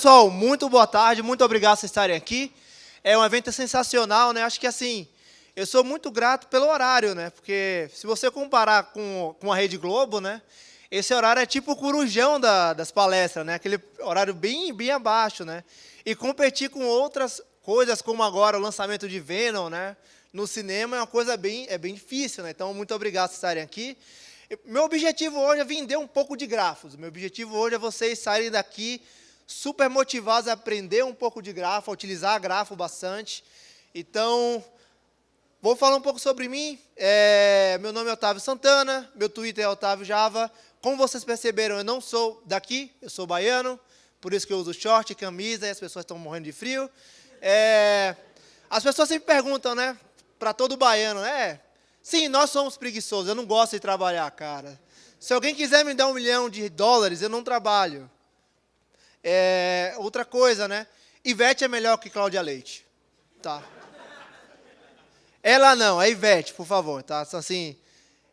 pessoal, muito boa tarde, muito obrigado por vocês estarem aqui. É um evento sensacional, né? Acho que assim, eu sou muito grato pelo horário, né? Porque se você comparar com a Rede Globo, né? Esse horário é tipo o corujão das palestras, né? Aquele horário bem abaixo, né? E competir com outras coisas, como agora o lançamento de Venom, né? No cinema é uma coisa bem difícil, né? Então, muito obrigado por estarem aqui. Meu objetivo hoje é vender um pouco de grafos. Meu objetivo hoje é vocês saírem daqui super motivados a aprender um pouco de grafo, a utilizar grafo bastante. Então, vou falar um pouco sobre mim. Meu nome é Otávio Santana, meu Twitter é Otávio Java. Como vocês perceberam, eu não sou daqui, eu sou baiano, por isso que eu uso short e camisa e as pessoas estão morrendo de frio. As pessoas sempre perguntam, né, para todo baiano, né? Sim, nós somos preguiçosos, eu não gosto de trabalhar, cara. Se alguém quiser me dar $1 milhão, eu não trabalho. Outra coisa, né? Ivete é melhor que Cláudia Leite. Tá. Ela não, é Ivete, por favor, tá? Assim,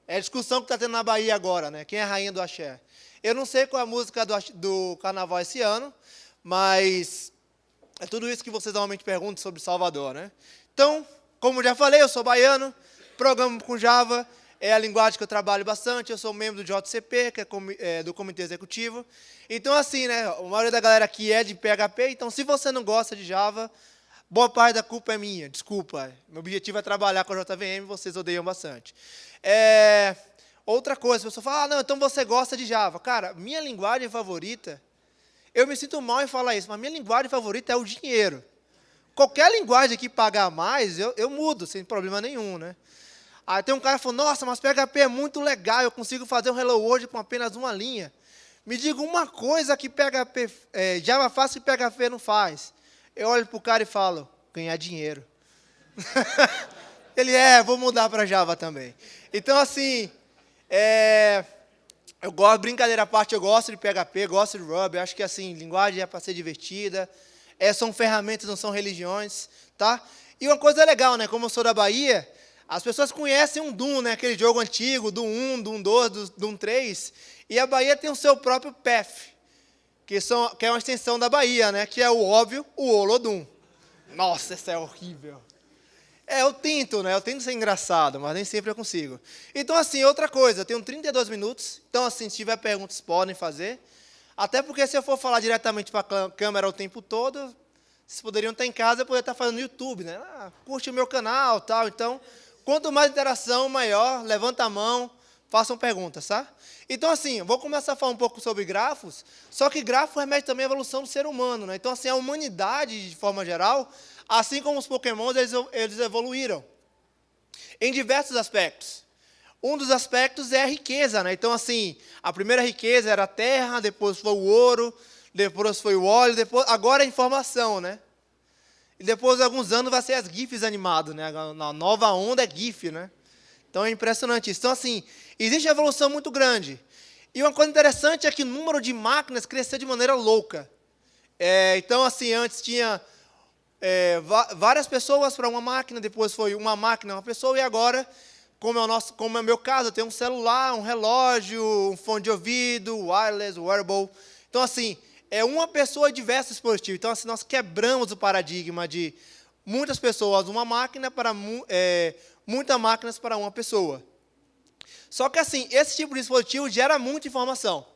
é a discussão que está tendo na Bahia agora, né? Quem é a rainha do axé? Eu não sei qual é a música do carnaval esse ano, mas é tudo isso que vocês normalmente perguntam sobre Salvador, né? Então, como já falei, eu sou baiano, programo com Java, é a linguagem que eu trabalho bastante, eu sou membro do JCP, que é do Comitê Executivo. Então, assim, né, a maioria da galera aqui é de PHP, então, se você não gosta de Java, boa parte da culpa é minha, desculpa. Meu objetivo é trabalhar com a JVM, vocês odeiam bastante. Outra coisa, a pessoa fala, não, então você gosta de Java. Cara, minha linguagem favorita, eu me sinto mal em falar isso, mas minha linguagem favorita é o dinheiro. Qualquer linguagem que pagar mais, eu mudo, sem problema nenhum, né? Aí tem um cara que falou, nossa, mas PHP é muito legal, eu consigo fazer um Hello World com apenas uma linha. Me diga uma coisa que Java faz que PHP não faz. Eu olho para o cara e falo, ganhar dinheiro. Ele vou mudar para Java também. Então, assim, eu gosto, brincadeira à parte, eu gosto de PHP, gosto de Ruby, acho que, assim, linguagem é para ser divertida, são ferramentas, não são religiões, tá? E uma coisa legal, né, como eu sou da Bahia, as pessoas conhecem o Doom, né, aquele jogo antigo, Doom 1, Doom 2, Doom 3, e a Bahia tem o seu próprio Path, que é uma extensão da Bahia, né, que é o óbvio, o Olodum. Nossa, isso é horrível. Eu tento ser engraçado, mas nem sempre eu consigo. Então, assim, outra coisa, eu tenho 32 minutos, então, assim, se tiver perguntas, podem fazer. Até porque, se eu for falar diretamente para a câmera o tempo todo, vocês poderiam estar em casa e poder estar fazendo no YouTube, né? Curte o meu canal, tal. Então, quanto mais interação, maior, levanta a mão, façam perguntas, tá? Então, assim, eu vou começar a falar um pouco sobre grafos, só que grafo remete também à evolução do ser humano, né? Então, assim, a humanidade, de forma geral, assim como os pokémons, eles evoluíram em diversos aspectos. Um dos aspectos é a riqueza, né? Então, assim, a primeira riqueza era a terra, depois foi o ouro, depois foi o óleo, agora é a informação, né? E depois de alguns anos vai ser as GIFs animadas, né? A nova onda é GIF, né? Então, é impressionante isso. Então, assim, existe uma evolução muito grande. E uma coisa interessante é que o número de máquinas cresceu de maneira louca. Então, assim, antes tinha várias pessoas para uma máquina, depois foi uma máquina, uma pessoa, e agora, como é o meu caso, eu tenho um celular, um relógio, um fone de ouvido, wireless, wearable. Então, assim, é uma pessoa e diversos dispositivos. Então, assim, nós quebramos o paradigma de muitas pessoas, uma máquina, para muitas máquinas para uma pessoa. Só que, assim, esse tipo de dispositivo gera muita informação.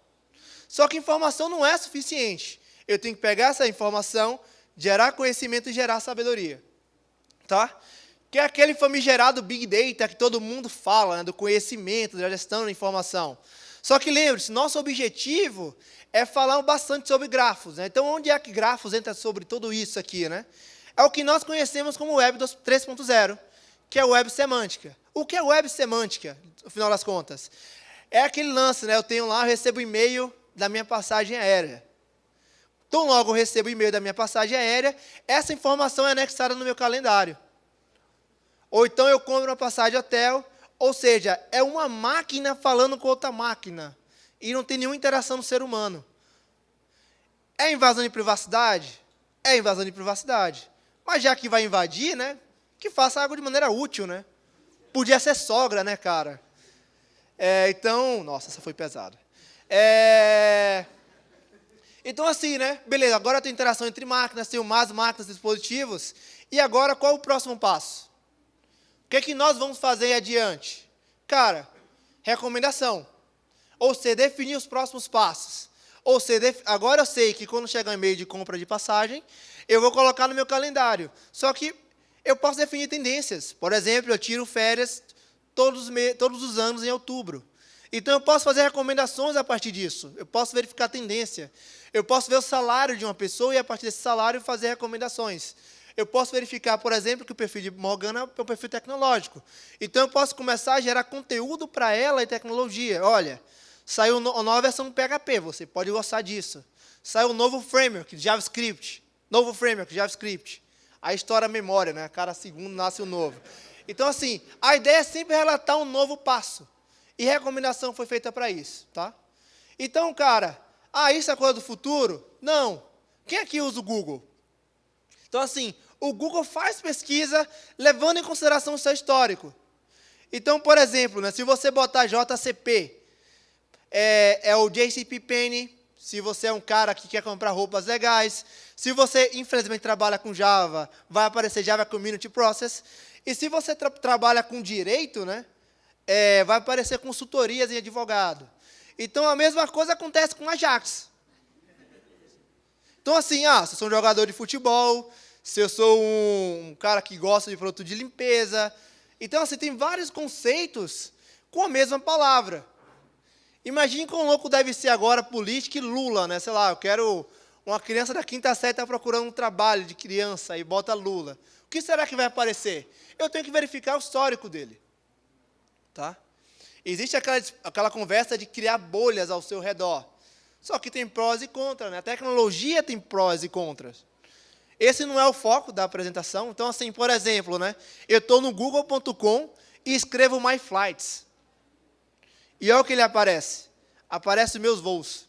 Só que informação não é suficiente. Eu tenho que pegar essa informação, gerar conhecimento e gerar sabedoria. Tá? Que é aquele famigerado Big Data que todo mundo fala, né, do conhecimento, da gestão da informação. Só que lembre-se, nosso objetivo é falar bastante sobre grafos, né? Então, onde é que grafos entra sobre tudo isso aqui, né? É o que nós conhecemos como Web 3.0, que é Web Semântica. O que é Web Semântica, no final das contas? É aquele lance, né? Eu recebo e-mail da minha passagem aérea. Então, logo eu recebo o e-mail da minha passagem aérea, essa informação é anexada no meu calendário. Ou então eu compro uma passagem de hotel, ou seja, é uma máquina falando com outra máquina. E não tem nenhuma interação do ser humano. É invasão de privacidade? É invasão de privacidade. Mas já que vai invadir, né, que faça algo de maneira útil, né? Podia ser sogra, né, cara? Então, nossa, essa foi pesada. Então, assim, né? Beleza, agora tem interação entre máquinas, tem mais máquinas, dispositivos. E agora, qual o próximo passo? O que é que nós vamos fazer adiante? Cara, recomendação. Ou seja, definir os próximos passos. Ou seja, agora eu sei que quando chegar um e-mail de compra de passagem, eu vou colocar no meu calendário. Só que eu posso definir tendências. Por exemplo, eu tiro férias todos os anos em outubro. Então, eu posso fazer recomendações a partir disso. Eu posso verificar a tendência. Eu posso ver o salário de uma pessoa e, a partir desse salário, fazer recomendações. Eu posso verificar, por exemplo, que o perfil de Morgana é um perfil tecnológico. Então, eu posso começar a gerar conteúdo para ela em tecnologia. Olha, saiu a nova versão do PHP, você pode gostar disso. Saiu um novo framework, JavaScript. Novo framework, JavaScript. Aí estoura a memória, né? Cada segundo nasce um novo. Então, assim, a ideia é sempre relatar um novo passo. E recomendação foi feita para isso, tá? Então, cara, isso é coisa do futuro? Não. Quem aqui usa o Google? Então, assim, o Google faz pesquisa levando em consideração o seu histórico. Então, por exemplo, né, se você botar JCP, é o JCPenney, se você é um cara que quer comprar roupas legais, se você, infelizmente, trabalha com Java, vai aparecer Java Community Process, e se você trabalha com direito, né, vai aparecer consultorias em advogado. Então, a mesma coisa acontece com Ajax. Então, assim, se eu sou um jogador de futebol, se eu sou um cara que gosta de produto de limpeza. Então, assim, tem vários conceitos com a mesma palavra. Imagine quão louco deve ser agora política e Lula, né? Sei lá, eu quero uma criança da quinta série está procurando um trabalho de criança e bota Lula. O que será que vai aparecer? Eu tenho que verificar o histórico dele. Tá? Existe aquela conversa de criar bolhas ao seu redor. Só que tem prós e contras, né? A tecnologia tem prós e contras. Esse não é o foco da apresentação. Então, assim, por exemplo, né? Eu estou no google.com e escrevo My Flights. E olha o que ele aparece. Aparece meus voos.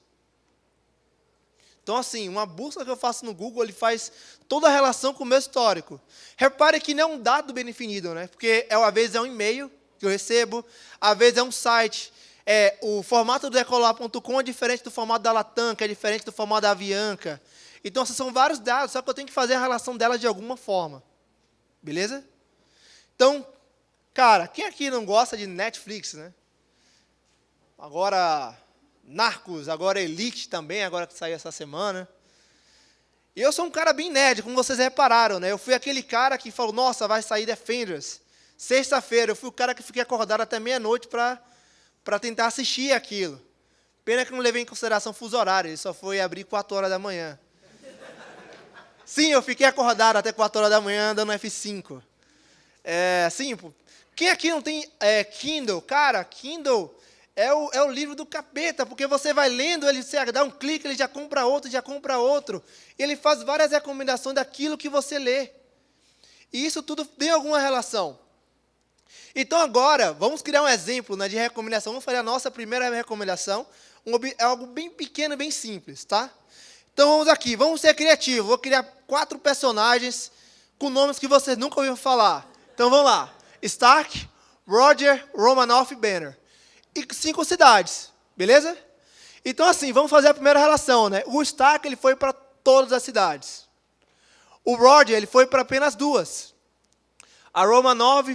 Então, assim, uma busca que eu faço no Google, ele faz toda a relação com o meu histórico. Repare que não é um dado bem definido, né? Porque, às vezes, é um e-mail que eu recebo, às vezes é um site. O formato do Decolar.com é diferente do formato da Latam, que é diferente do formato da Avianca. Então, esses são vários dados, só que eu tenho que fazer a relação delas de alguma forma. Beleza? Então, cara, quem aqui não gosta de Netflix, né? Agora, Narcos, agora Elite também, agora que saiu essa semana. E eu sou um cara bem nerd, como vocês repararam, né? Eu fui aquele cara que falou, nossa, vai sair Defenders. Sexta-feira, eu fui o cara que fiquei acordado até meia-noite para tentar assistir aquilo. Pena que não levei em consideração fuso horário, ele só foi abrir 4 horas da manhã. Sim, eu fiquei acordado até 4 horas da manhã, dando F5. Sim, quem aqui não tem Kindle? Cara, Kindle é o livro do capeta, porque você vai lendo, você dá um clique, ele já compra outro, já compra outro. E ele faz várias recomendações daquilo que você lê. E isso tudo tem alguma relação. Então, agora, vamos criar um exemplo, né, de recomendação. Vamos fazer a nossa primeira recomendação. É algo bem pequeno, bem simples, tá? Então, vamos aqui. Vamos ser criativos. Vou criar 4 personagens com nomes que vocês nunca ouviram falar. Então, vamos lá. Stark, Roger, Romanoff e Banner. E 5 cidades, beleza? Então, assim, vamos fazer a primeira relação, né? O Stark, ele foi para todas as cidades. O Roger, ele foi para apenas 2. A Romanov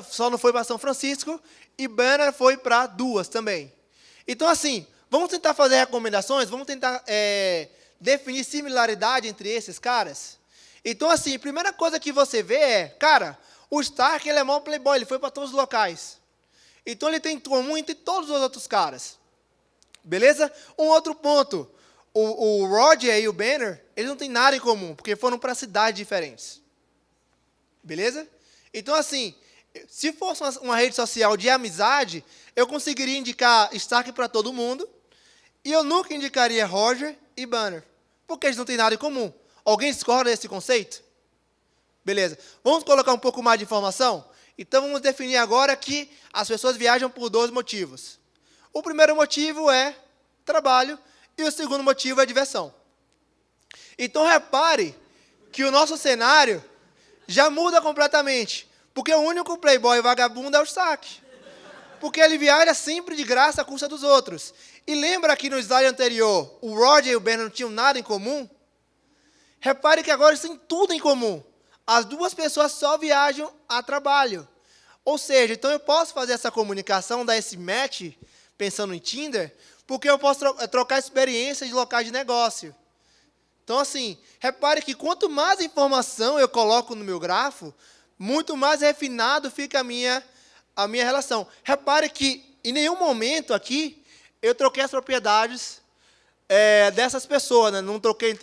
só não foi para São Francisco e Banner foi para 2 também. Então, assim, vamos tentar fazer recomendações, vamos tentar definir similaridade entre esses caras. Então, assim, a primeira coisa que você vê cara, o Stark, ele é maior playboy, ele foi para todos os locais. Então, ele tem em comum entre todos os outros caras. Beleza? Um outro ponto, o Roger e o Banner, eles não têm nada em comum, porque foram para cidades diferentes. Beleza? Então, assim, se fosse uma rede social de amizade, eu conseguiria indicar Stark para todo mundo, e eu nunca indicaria Roger e Banner, porque eles não têm nada em comum. Alguém discorda desse conceito? Beleza. Vamos colocar um pouco mais de informação? Então, vamos definir agora que as pessoas viajam por 2 motivos. O primeiro motivo é trabalho, e o segundo motivo é diversão. Então, repare que o nosso cenário já muda completamente, porque o único playboy vagabundo é o Stark. Porque ele viaja sempre de graça à custa dos outros. E lembra que no slide anterior, o Roger e o Ben não tinham nada em comum? Repare que agora eles têm tudo em comum. As duas pessoas só viajam a trabalho. Ou seja, então eu posso fazer essa comunicação, dar esse match, pensando em Tinder, porque eu posso trocar experiências de locais de negócio. Então, assim, repare que quanto mais informação eu coloco no meu grafo, muito mais refinado fica a minha relação. Repare que, em nenhum momento aqui, eu troquei as propriedades dessas pessoas, né? Não troquei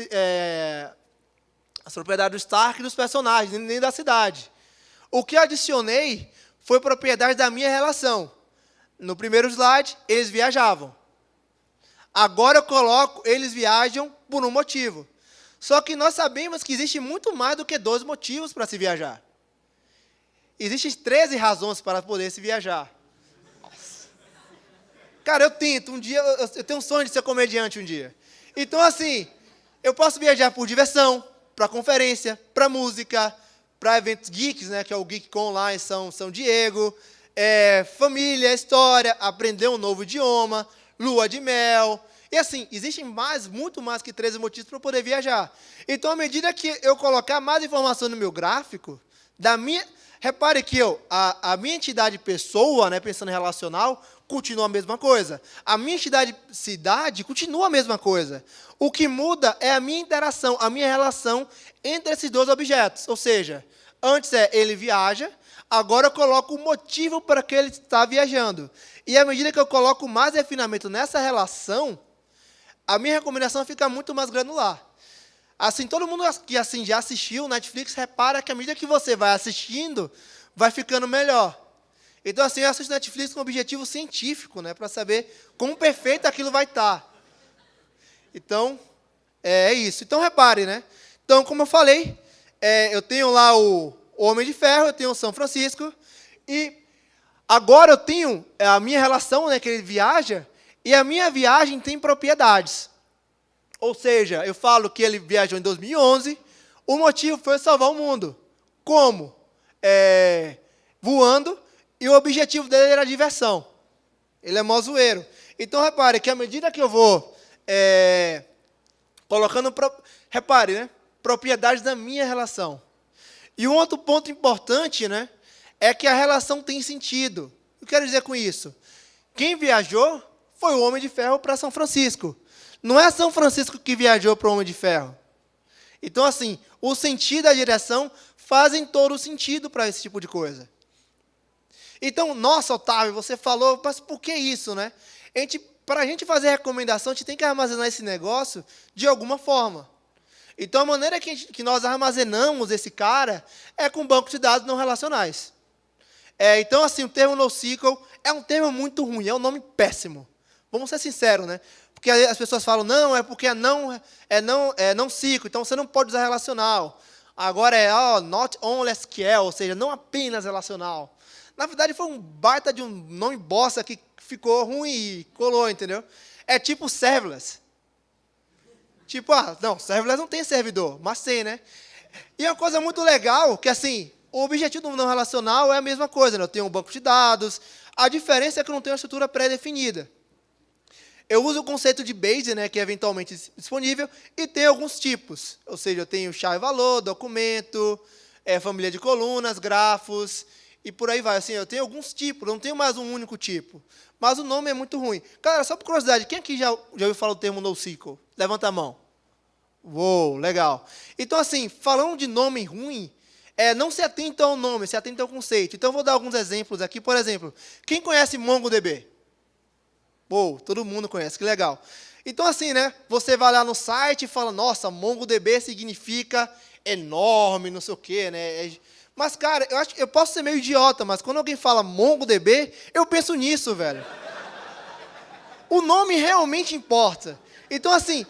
as propriedades do Stark e dos personagens, nem da cidade. O que eu adicionei foi propriedade da minha relação. No primeiro slide, eles viajavam. Agora eu coloco, eles viajam por um motivo. Só que nós sabemos que existe muito mais do que 2 motivos para se viajar. Existem 13 razões para poder se viajar. Nossa. Cara, eu tento, um dia, eu tenho um sonho de ser comediante um dia. Então, assim, eu posso viajar por diversão, para conferência, para música, para eventos geeks, né, que é o GeekCon lá em São Diego, família, história, aprender um novo idioma, lua de mel. E assim, existem muito mais que 13 motivos para eu poder viajar. Então, à medida que eu colocar mais informação no meu gráfico, repare que a minha entidade pessoa, né, pensando em relacional, continua a mesma coisa. A minha entidade cidade continua a mesma coisa. O que muda é a minha interação, a minha relação entre esses 2 objetos. Ou seja, antes ele viaja, agora eu coloco o motivo para que ele está viajando. E à medida que eu coloco mais refinamento nessa relação, a minha recomendação fica muito mais granular. Assim, todo mundo que assim, já assistiu Netflix, repara que à medida que você vai assistindo, vai ficando melhor. Então, assim, eu assisto Netflix com um objetivo científico, né, para saber quão perfeito aquilo vai estar. Então, é isso. Então, repare, né? Então, como eu falei, eu tenho lá o Homem de Ferro, eu tenho o São Francisco, e agora eu tenho a minha relação, né, que ele viaja, e a minha viagem tem propriedades. Ou seja, eu falo que ele viajou em 2011, o motivo foi salvar o mundo. Como? Voando, e o objetivo dele era diversão. Ele é mó zoeiro. Então, repare que à medida que eu vou colocando, repare, né, propriedades da minha relação. E um outro ponto importante, né, é que a relação tem sentido. O que eu quero dizer com isso? Quem viajou foi o Homem de Ferro para São Francisco. Não é São Francisco que viajou para o Homem de Ferro. Então, assim, o sentido e a direção fazem todo o sentido para esse tipo de coisa. Então, nossa, Otávio, você falou, mas por que isso, né? Para a gente fazer recomendação, a gente tem que armazenar esse negócio de alguma forma. Então, a maneira que nós armazenamos esse cara é com banco de dados não relacionais. Então, assim, o termo NoSQL é um termo muito ruim, é um nome péssimo. Vamos ser sinceros, né? Porque as pessoas falam, não, é porque é não SQL, então você não pode usar relacional. Agora not only SQL, ou seja, não apenas relacional. Na verdade, foi um baita de um nome bosta que ficou ruim e colou, entendeu? É tipo serverless. Tipo, não, serverless não tem servidor, mas tem, né? E é uma coisa muito legal, que assim, o objetivo do não relacional é a mesma coisa, né? Eu tenho um banco de dados, a diferença é que eu não tenho uma estrutura pré-definida. Eu uso o conceito de base, né, que é eventualmente disponível, e tem alguns tipos. Ou seja, eu tenho chave-valor, documento, família de colunas, grafos, e por aí vai. Assim, eu tenho alguns tipos, não tenho mais um único tipo. Mas o nome é muito ruim. Cara, só por curiosidade, quem aqui já ouviu falar o termo NoSQL? Levanta a mão. Uou, legal. Então, assim, falando de nome ruim, não se atenta ao nome, se atenta ao conceito. Então, eu vou dar alguns exemplos aqui. Por exemplo, quem conhece MongoDB? Uou, todo mundo conhece, que legal. Então, assim, né, você vai lá no site e fala, nossa, MongoDB significa enorme, não sei o quê, né? Mas, cara, eu posso ser meio idiota, mas quando alguém fala MongoDB, eu penso nisso, velho. O nome realmente importa. Então, assim,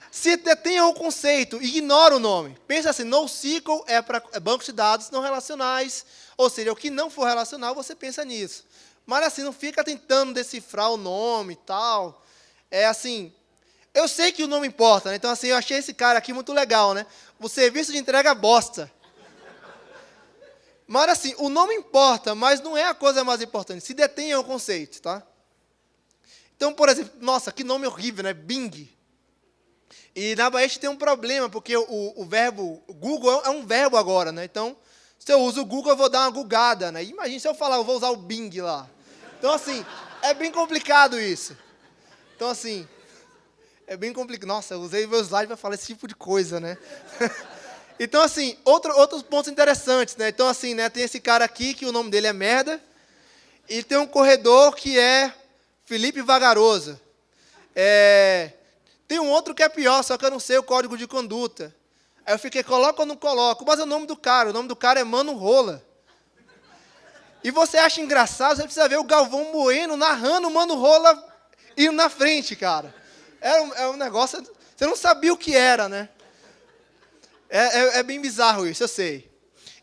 se tem um conceito, ignora o nome. Pensa assim, NoSQL é para bancos de dados não relacionais, ou seja, o que não for relacional, você pensa nisso. Mas assim, não fica tentando decifrar o nome e tal. Assim, eu sei que o nome importa, né? Então assim, eu achei esse cara aqui muito legal, né? O serviço de entrega bosta. Mas assim, o nome importa, mas não é a coisa mais importante. Se detenha o conceito, tá? Então, por exemplo, nossa, que nome horrível, né? Bing. E na Bahia a gente tem um problema, porque o verbo Google é um verbo agora, né? Então, se eu uso o Google, eu vou dar uma googada, né? Imagina se eu falar, eu vou usar o Bing lá. Então, assim, é bem complicado isso. Então, assim, é bem complicado. Nossa, eu usei meu slide para falar esse tipo de coisa, né? Então, assim, outros pontos interessantes, né? Então, assim, né, tem esse cara aqui, que o nome dele é Merda, e tem um corredor que é Felipe Vagaroso. Tem um outro que é pior, só que eu não sei o código de conduta. Aí eu fiquei, coloco ou não coloco? Mas é o nome do cara é Mano Rola. E você acha engraçado, você precisa ver o Galvão Bueno narrando o Mano Rola indo na frente, cara. É um negócio, você não sabia o que era, né? É bem bizarro isso, eu sei.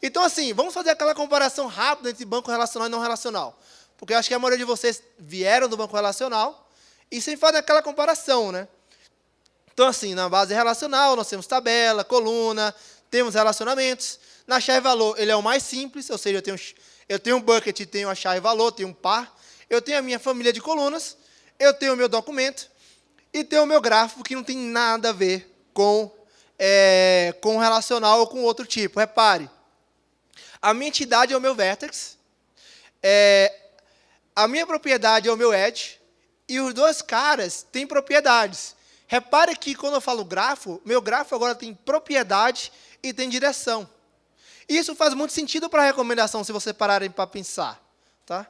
Então, assim, vamos fazer aquela comparação rápida entre banco relacional e não relacional. Porque eu acho que a maioria de vocês vieram do banco relacional e sempre fazem aquela comparação, né? Então, assim, na base relacional, nós temos tabela, coluna, temos relacionamentos. Na chave valor, ele é o mais simples, ou seja, eu tenho um bucket, tenho a chave valor, tenho um par. Eu tenho a minha família de colunas, eu tenho o meu documento e tenho o meu gráfico, que não tem nada a ver com relacional ou com outro tipo. Repare, a minha entidade é o meu vertex, a minha propriedade é o meu edge, e os dois caras têm propriedades. Repare que quando eu falo grafo, meu grafo agora tem propriedade e tem direção. Isso faz muito sentido para a recomendação, se vocês pararem para pensar. Tá?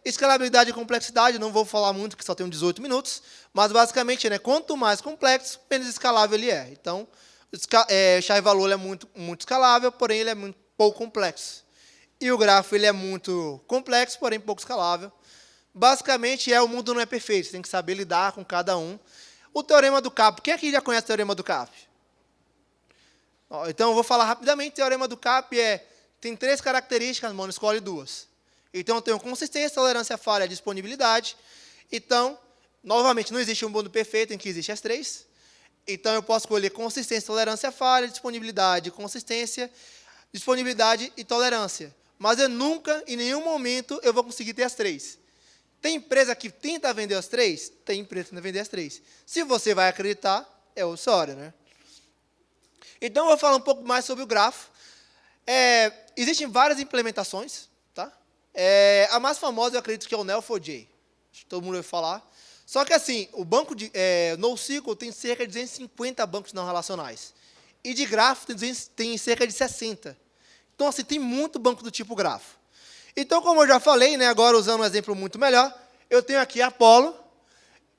Escalabilidade e complexidade, não vou falar muito, porque só tenho 18 minutos, mas basicamente, né, quanto mais complexo, menos escalável ele é. Então, chave valor é muito escalável, porém ele é muito pouco complexo. E o grafo ele é muito complexo, porém pouco escalável. Basicamente, o mundo não é perfeito, você tem que saber lidar com cada um. O teorema do Capri, quem aqui já conhece o teorema do Capri? Então, eu vou falar rapidamente. O teorema do Capri tem 3 características, mano, escolhe 2. Então, eu tenho consistência, tolerância, falha, disponibilidade. Então, novamente, não existe um mundo perfeito em que existem as 3. Então, eu posso escolher consistência, tolerância, falha, disponibilidade, consistência, disponibilidade e tolerância. Mas eu nunca, em nenhum momento, eu vou conseguir ter as 3. Tem empresa que tenta vender as 3? Tem empresa que tenta vender as 3. Se você vai acreditar, é outra história, né? Então, eu vou falar um pouco mais sobre o grafo. Existem várias implementações. Tá? A mais famosa, eu acredito, que é o Neo4j. Acho que todo mundo vai falar. Só que, assim, o banco de NoSQL tem cerca de 250 bancos não relacionais. E de grafo tem cerca de 60. Então, assim, tem muito banco do tipo grafo. Então, como eu já falei, né, agora usando um exemplo muito melhor, eu tenho aqui Apollo,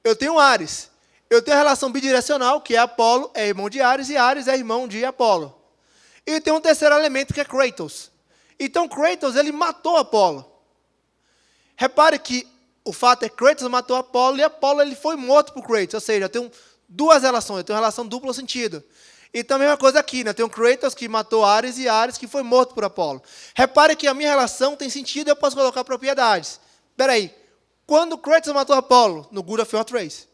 eu tenho Ares. Eu tenho a relação bidirecional, que é Apollo é irmão de Ares, e Ares é irmão de Apollo. E tem um terceiro elemento, que é Kratos. Então, Kratos, ele matou Apollo. Repare que o fato é que Kratos matou Apollo, e Apollo ele foi morto por Kratos. Ou seja, eu tenho 2 relações, eu tenho uma relação duplo sentido. Então, a mesma coisa aqui, né? Eu tenho Kratos que matou Ares e Ares que foi morto por Apolo. Repare que a minha relação tem sentido e eu posso colocar propriedades. Espera aí. Quando Kratos matou Apolo? No Good of Your Trace.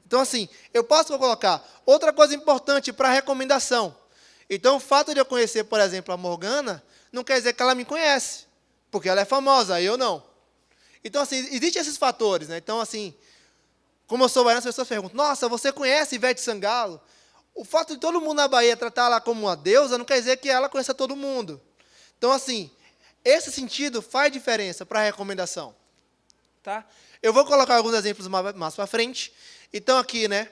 Então, assim, eu posso colocar. Outra coisa importante para a recomendação. Então, o fato de eu conhecer, por exemplo, a Morgana, não quer dizer que ela me conhece. Porque ela é famosa, eu não. Então, assim, existem esses fatores, né? Então, assim, como eu sou baiano, as pessoas perguntam, nossa, você conhece Ivete Sangalo? O fato de todo mundo na Bahia tratar ela como uma deusa não quer dizer que ela conheça todo mundo. Então, assim, esse sentido faz diferença para a recomendação. Tá? Eu vou colocar alguns exemplos mais para frente. Então, aqui, né?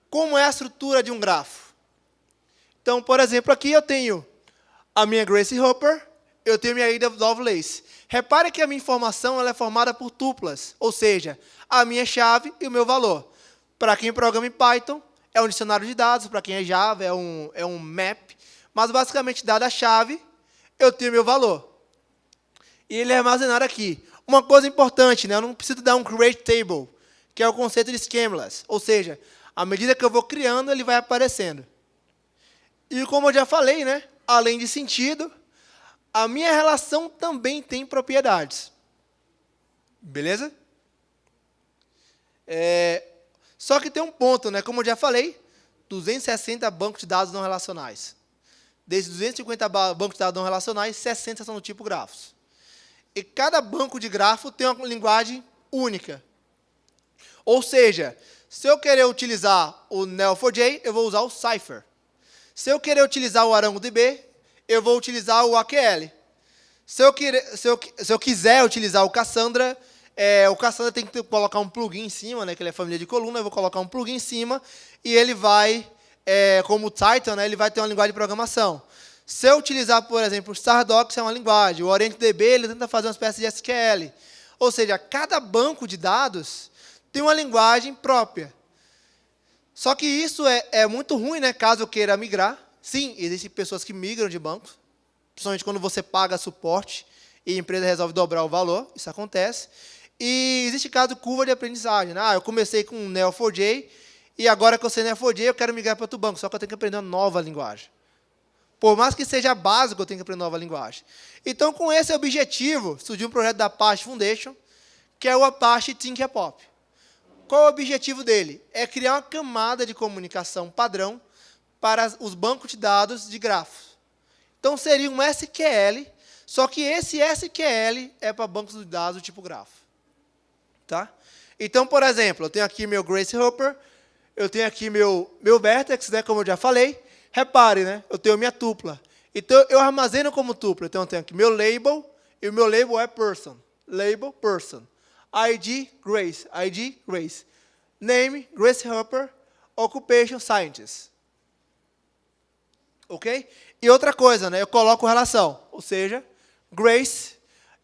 Como é a estrutura de um grafo? Então, por exemplo, aqui eu tenho a minha Grace Hopper, eu tenho minha Ada Lovelace. Repare que a minha informação ela é formada por tuplas, ou seja, a minha chave e o meu valor. Para quem programa em Python, é um dicionário de dados, para quem é Java, é um map. Mas, basicamente, dada a chave, eu tenho meu valor. E ele é armazenado aqui. Uma coisa importante, né? Eu não preciso dar um create table, que é o conceito de schemaless. Ou seja, à medida que eu vou criando, ele vai aparecendo. E, como eu já falei, né? Além de sentido, a minha relação também tem propriedades. Beleza? Só que tem um ponto, né? Como eu já falei, 260 bancos de dados não relacionais. Desses 250 bancos de dados não relacionais, 60 são do tipo grafos. E cada banco de grafo tem uma linguagem única. Ou seja, se eu querer utilizar o Neo4j, eu vou usar o Cypher. Se eu querer utilizar o ArangoDB, eu vou utilizar o AQL. Se eu quiser utilizar o Cassandra tem que colocar um plugin em cima, né, que ele é família de coluna, eu vou colocar um plugin em cima e ele vai, como o Titan, né, ele vai ter uma linguagem de programação. Se eu utilizar, por exemplo, o Stardocs, é uma linguagem, o OrientDB, ele tenta fazer uma espécie de SQL. Ou seja, cada banco de dados tem uma linguagem própria. Só que isso é muito ruim, né, caso eu queira migrar. Sim, existem pessoas que migram de bancos, principalmente quando você paga suporte e a empresa resolve dobrar o valor, isso acontece. E existe caso de curva de aprendizagem. Né? Eu comecei com o Neo4j e agora que eu sei Neo4j, eu quero migrar para outro banco, só que eu tenho que aprender uma nova linguagem. Por mais que seja básico, eu tenho que aprender uma nova linguagem. Então, com esse objetivo, surgiu um projeto da Apache Foundation, que é o Apache Tinkerpop. Qual é o objetivo dele? É criar uma camada de comunicação padrão para os bancos de dados de grafos. Então, seria um SQL, só que esse SQL é para bancos de dados do tipo grafo. Tá? Então, por exemplo, eu tenho aqui meu Grasshopper, eu tenho aqui meu Vertex, né, como eu já falei. Repare, né, eu tenho minha tupla. Então, eu armazeno como tupla. Então, eu tenho aqui meu label, e o meu label é person. Label, person. ID, Grace. ID, Grace. Name, Grasshopper. Occupation, Scientist. Ok? E outra coisa, né, eu coloco relação. Ou seja, Grace,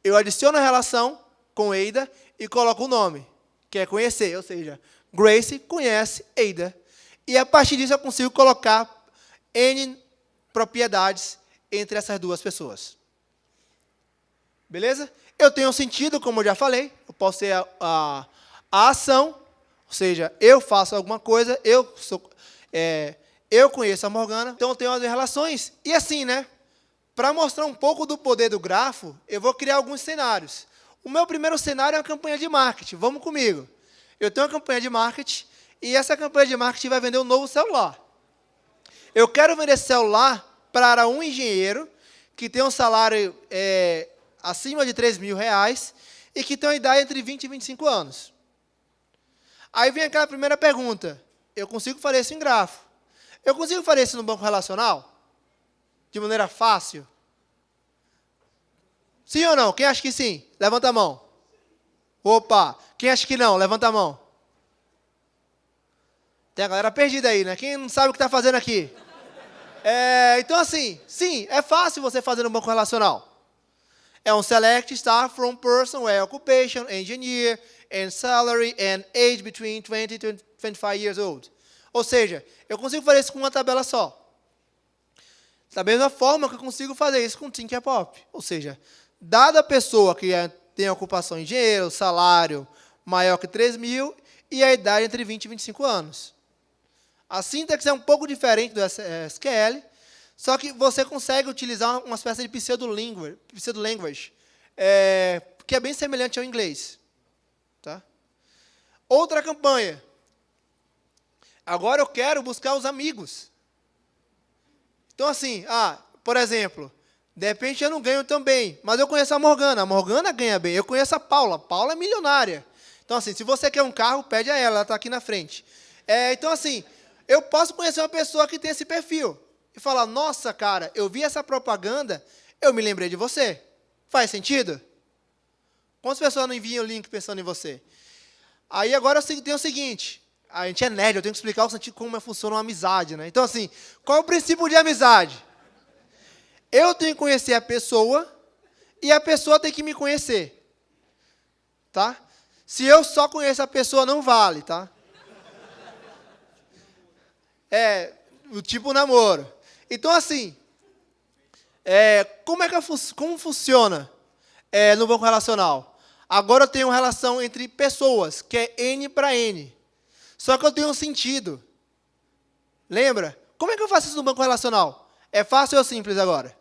eu adiciono a relação com Ada e coloco o nome, que é conhecer. Ou seja, Grace conhece Ada. E a partir disso eu consigo colocar N propriedades entre essas duas pessoas. Beleza? Eu tenho um sentido, como eu já falei. Eu posso ter a ação, ou seja, eu faço alguma coisa, eu conheço a Morgana, então eu tenho as relações. E assim, né? Para mostrar um pouco do poder do grafo, eu vou criar alguns cenários. O meu primeiro cenário é uma campanha de marketing. Vamos comigo. Eu tenho uma campanha de marketing, e essa campanha de marketing vai vender um novo celular. Eu quero vender esse celular para um engenheiro que tem um salário acima de R$3.000 e que tem uma idade entre 20 e 25 anos. Aí vem aquela primeira pergunta. Eu consigo fazer isso em grafo? Eu consigo fazer isso no banco relacional? De maneira fácil? Sim ou não? Quem acha que sim? Levanta a mão. Opa! Quem acha que não? Levanta a mão. Tem a galera perdida aí, né? Quem não sabe o que está fazendo aqui? Então, assim, sim, é fácil você fazer no banco relacional. É um select star from person, occupation, engineer, and salary, and age between 20 and 25 years old. Ou seja, eu consigo fazer isso com uma tabela só. Da mesma forma que eu consigo fazer isso com Tinkerpop. Ou seja, dada a pessoa que tem a ocupação engenheiro, salário maior que 3.000 e a idade entre 20 e 25 anos. A sintaxe é um pouco diferente do SQL, só que você consegue utilizar uma espécie de pseudo-language, que é bem semelhante ao inglês. Tá? Outra campanha. Agora eu quero buscar os amigos. Então, assim, por exemplo, de repente eu não ganho tão bem, mas eu conheço a Morgana ganha bem. Eu conheço a Paula é milionária. Então, assim, se você quer um carro, pede a ela está aqui na frente. Então, assim, eu posso conhecer uma pessoa que tem esse perfil e falar, nossa, cara, eu vi essa propaganda, eu me lembrei de você. Faz sentido? Quantas pessoas não enviam o link pensando em você? Aí agora eu tenho o seguinte, a gente é nerd, eu tenho que explicar como funciona uma amizade, né? Então, assim, qual é o princípio de amizade? Eu tenho que conhecer a pessoa e a pessoa tem que me conhecer. Tá? Se eu só conheço a pessoa, não vale, tá? O tipo namoro. Então, assim, como funciona no banco relacional? Agora eu tenho uma relação entre pessoas, que é N para N. Só que eu tenho um sentido. Lembra? Como é que eu faço isso no banco relacional? É fácil ou simples agora?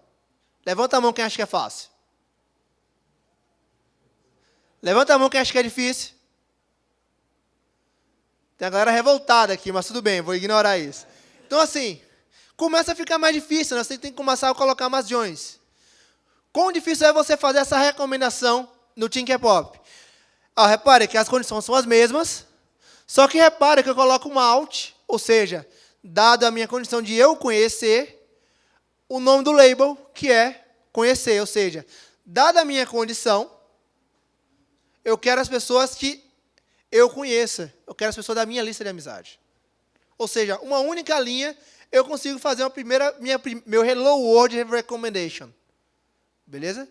Levanta a mão quem acha que é fácil. Levanta a mão quem acha que é difícil. Tem a galera revoltada aqui, mas tudo bem, vou ignorar isso. Então, assim, começa a ficar mais difícil, né? Você tem que começar a colocar mais joins. Quão difícil é você fazer essa recomendação no Thinkpop? Repare que as condições são as mesmas, só que repare que eu coloco uma alt, ou seja, dado a minha condição de eu conhecer, o nome do label, que é conhecer, ou seja, dada a minha condição, eu quero as pessoas que eu conheça, eu quero as pessoas da minha lista de amizade. Ou seja, uma única linha, eu consigo fazer meu Hello World Recommendation. Beleza?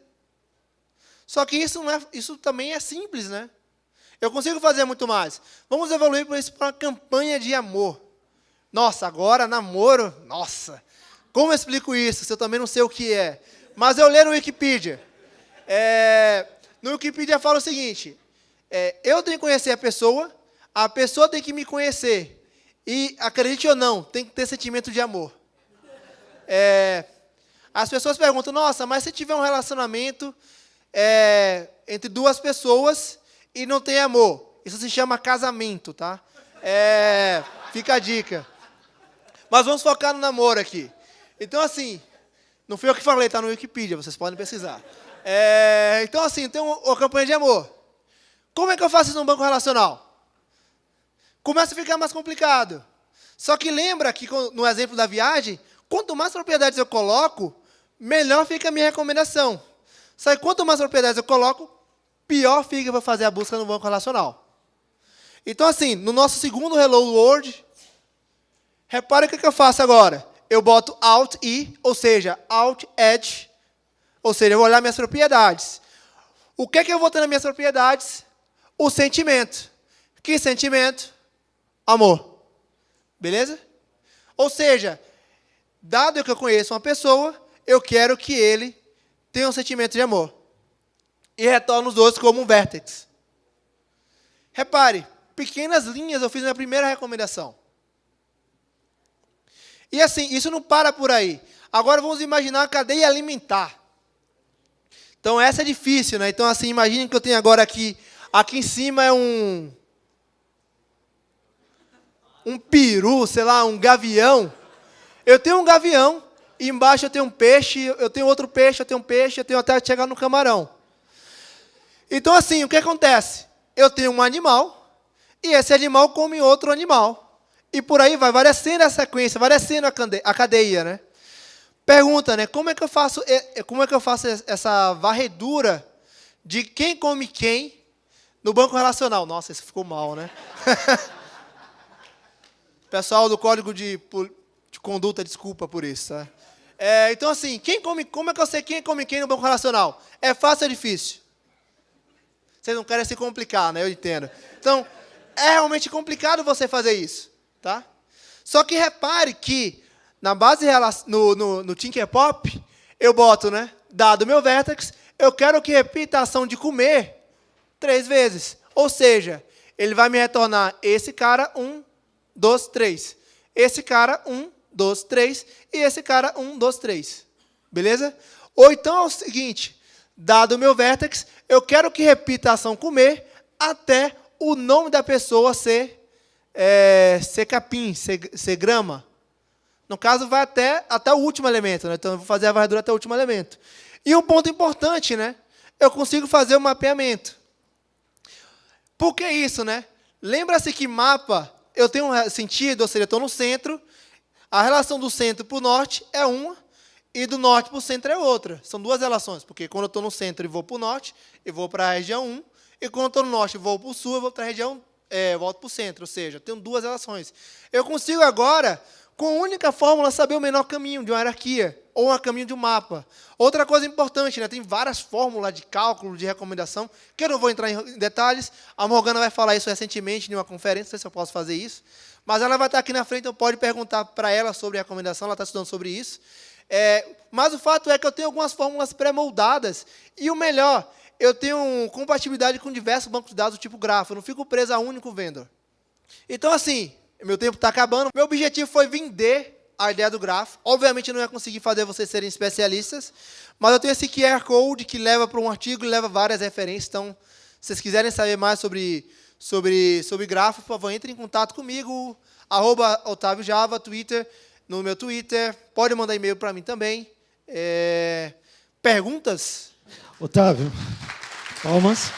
Só que isso também é simples, né? Eu consigo fazer muito mais. Vamos evoluir isso para uma campanha de amor. Nossa, agora namoro, nossa. Como eu explico isso? Se eu também não sei o que é. Mas eu leio no Wikipedia. No Wikipedia fala o seguinte, eu tenho que conhecer a pessoa tem que me conhecer. E, acredite ou não, tem que ter sentimento de amor. As pessoas perguntam, nossa, mas se tiver um relacionamento entre duas pessoas e não tem amor, isso se chama casamento, tá? Fica a dica. Mas vamos focar no namoro aqui. Então, assim, não fui eu que falei, está no Wikipedia, vocês podem pesquisar. Então, assim, tem uma campanha de amor. Como é que eu faço isso num banco relacional? Começa a ficar mais complicado. Só que lembra que, no exemplo da viagem, quanto mais propriedades eu coloco, melhor fica a minha recomendação. Só que quanto mais propriedades eu coloco, pior fica para fazer a busca no banco relacional. Então, assim, no nosso segundo Hello World, repare o que eu faço agora. Eu boto Alt-I, ou seja, Alt-Edge, ou seja, eu vou olhar minhas propriedades. O que eu vou ter nas minhas propriedades? O sentimento. Que sentimento? Amor. Beleza? Ou seja, dado que eu conheço uma pessoa, eu quero que ele tenha um sentimento de amor. E retorno os dois como um vértex. Repare, pequenas linhas eu fiz na primeira recomendação. E assim, isso não para por aí. Agora vamos imaginar a cadeia alimentar. Então essa é difícil, né? Então assim, imaginem que eu tenho agora aqui em cima é um peru, sei lá, um gavião. Eu tenho um gavião, e embaixo eu tenho um peixe, eu tenho outro peixe, eu tenho até chegar no camarão. Então assim, o que acontece? Eu tenho um animal, e esse animal come outro animal. E por aí vai descendo a sequência, vai descendo a cadeia, né? Pergunta, né? Como é que eu faço essa varredura de quem come quem no banco relacional? Nossa, isso ficou mal, né? Pessoal do Código de Conduta, desculpa por isso. Tá? Então, assim, como é que eu sei quem come quem no banco relacional? É fácil ou é difícil? Vocês não querem se complicar, né? Eu entendo. Então, é realmente complicado você fazer isso. Tá? Só que repare que, na base no Thinkpop, eu boto, né? Dado meu vértex, eu quero que repita a ação de comer 3 vezes. Ou seja, ele vai me retornar esse cara, 1, 2, 3. Esse cara, 1, 2, 3. E esse cara, 1, 2, 3. Beleza? Ou então é o seguinte, dado o meu vértex, eu quero que repita a ação comer até o nome da pessoa ser capim, ser grama. No caso, vai até o último elemento. Né? Então, eu vou fazer a varredura até o último elemento. E um ponto importante, né? Eu consigo fazer o mapeamento. Por que isso, né? Lembra-se que mapa, eu tenho um sentido, ou seja, eu estou no centro, a relação do centro para o norte é uma, e do norte para o centro é outra. São 2 relações, porque quando eu estou no centro e vou para o norte, eu vou para a região 1, e quando eu estou no norte e vou para o sul, eu vou para a região, volto para o centro, ou seja, eu tenho 2 relações. Eu consigo agora, com a única fórmula, saber o menor caminho de uma hierarquia, ou o caminho de um mapa. Outra coisa importante, né, tem várias fórmulas de cálculo, de recomendação, que eu não vou entrar em detalhes. A Morgana vai falar isso recentemente em uma conferência, não sei se eu posso fazer isso. Mas ela vai estar aqui na frente, então pode perguntar para ela sobre a recomendação, ela está estudando sobre isso. Mas o fato é que eu tenho algumas fórmulas pré-moldadas. E o melhor, eu tenho compatibilidade com diversos bancos de dados do tipo grafo. Eu não fico preso a um único vendor. Então, assim, meu tempo está acabando. Meu objetivo foi vender a ideia do grafo. Obviamente, eu não ia conseguir fazer vocês serem especialistas. Mas eu tenho esse QR Code que leva para um artigo e leva várias referências. Então, se vocês quiserem saber mais sobre grafo, por favor, entre em contato comigo. @OtávioJava, Twitter. no meu Twitter. Pode mandar e-mail para mim também. Perguntas? Otávio, palmas.